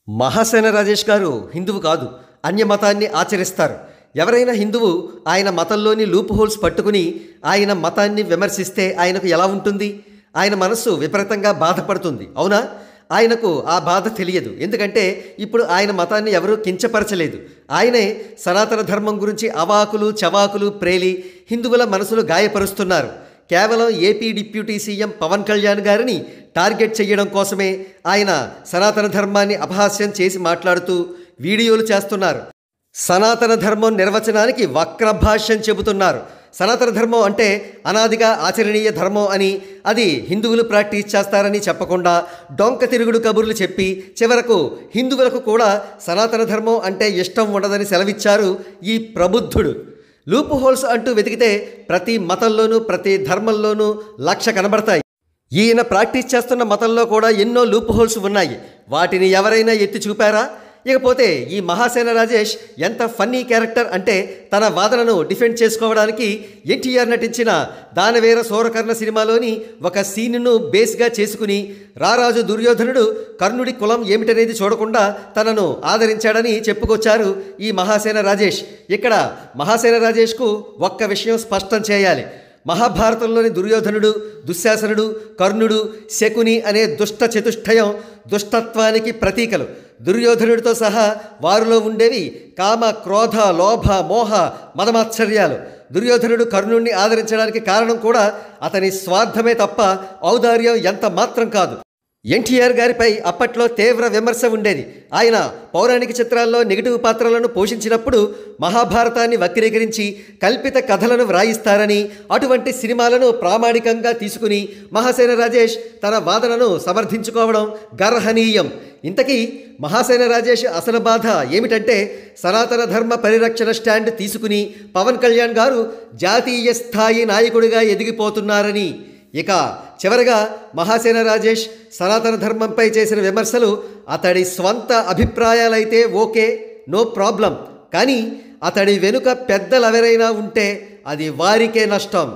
మహాసేన రాజేష్ గారు హిందువు కాదు, అన్య మతాన్ని ఆచరిస్తారు. ఎవరైనా హిందువు ఆయన మతంలోని లూప్ హోల్స్ పట్టుకుని ఆయన మతాన్ని విమర్శిస్తే ఆయనకు ఎలా ఉంటుంది? ఆయన మనస్సు విపరీతంగా బాధపడుతుంది, అవునా? ఆయనకు ఆ బాధ తెలియదు. ఎందుకంటే ఇప్పుడు ఆయన మతాన్ని ఎవరూ కించపరచలేదు. ఆయనే సనాతన ధర్మం గురించి అవాకులు చవాకులు ప్రేలి హిందువుల మనసులు గాయపరుస్తున్నారు. కేవలం AP deputy CM Pawan Kalyan గారిని టార్గెట్ చేయడం కోసమే ఆయన సనాతన ధర్మాన్ని అపహాస్యం చేసి మాట్లాడుతూ వీడియోలు చేస్తున్నారు. సనాతన ధర్మం నిర్వచనానికి వక్రభాష్యం చెబుతున్నారు. సనాతన ధర్మం అంటే అనాదిగా ఆచరణీయ ధర్మం అని, అది హిందువులు ప్రాక్టీస్ చేస్తారని చెప్పకుండా డొంక తిరుగుడు కబుర్లు చెప్పి చివరకు హిందువులకు కూడా సనాతన ధర్మం అంటే ఇష్టం ఉండదని సెలవిచ్చారు ఈ ప్రబుద్ధుడు. లూప్ హోల్స్ అంటూ వెతికితే ప్రతి మతంలోనూ ప్రతి ధర్మంలోనూ లక్ష కనబడతాయి. ఈయన ప్రాక్టీస్ చేస్తున్న మతంలో కూడా ఎన్నో లూప్ హోల్స్ ఉన్నాయి. వాటిని ఎవరైనా ఎత్తి చూపారా? ఇకపోతే ఈ మహాసేన రాజేష్ ఎంత ఫన్నీ క్యారెక్టర్ అంటే, తన వాదనను డిఫెండ్ చేసుకోవడానికి ఎన్టీఆర్ నటించిన దానవీర సూరకర్ణ సినిమాలోని ఒక సీన్ను బేస్గా చేసుకుని రారాజు దుర్యోధనుడు కర్ణుడి కులం ఏమిటనేది చూడకుండా తనను ఆదరించాడని చెప్పుకొచ్చారు ఈ మహాసేన రాజేష్. ఇక్కడ మహాసేన రాజేష్కు ఒక్క విషయం స్పష్టం చేయాలి. మహాభారతంలోని దుర్యోధనుడు, దుశ్శాసనుడు, కర్ణుడు, శకుని అనే దుష్ట చతుష్టయం దుష్టత్వానికి ప్రతీకలు. దుర్యోధనుడితో సహా వారిలో ఉండేవి కామ, క్రోధ, లోభ, మోహ, మదమాత్సర్యాలు. దుర్యోధనుడు కర్ణుడిని ఆదరించడానికి కారణం కూడా అతని స్వార్థమే తప్ప ఔదార్యం ఎంత మాత్రం కాదు. ఎన్టీఆర్ గారిపై అప్పట్లో తీవ్ర విమర్శ ఉండేది. ఆయన పౌరాణిక చిత్రాల్లో నెగిటివ్ పాత్రలను పోషించినప్పుడు మహాభారతాన్ని వక్రీకరించి కల్పిత కథలను వ్రాయిస్తారని, అటువంటి సినిమాలను ప్రామాణికంగా తీసుకుని మహాసేన రాజేష్ తన వాదనను సమర్థించుకోవడం గర్హనీయం. ఇంతకీ మహాసేన రాజేష్ అసలు బాధ ఏమిటంటే, సనాతన ధర్మ పరిరక్షణ స్టాండ్ తీసుకుని పవన్ కళ్యాణ్ గారు జాతీయ స్థాయి నాయకుడిగా ఎదిగిపోతున్నారని. ఇక చివరగా మహాసేన రాజేష్ సనాతన ధర్మంపై చేసిన విమర్శలు అతడి స్వంత అభిప్రాయాలైతే ఓకే, నో ప్రాబ్లం. కానీ అతడి వెనుక పెద్దలు ఎవరైనా ఉంటే అది వారికే నష్టం.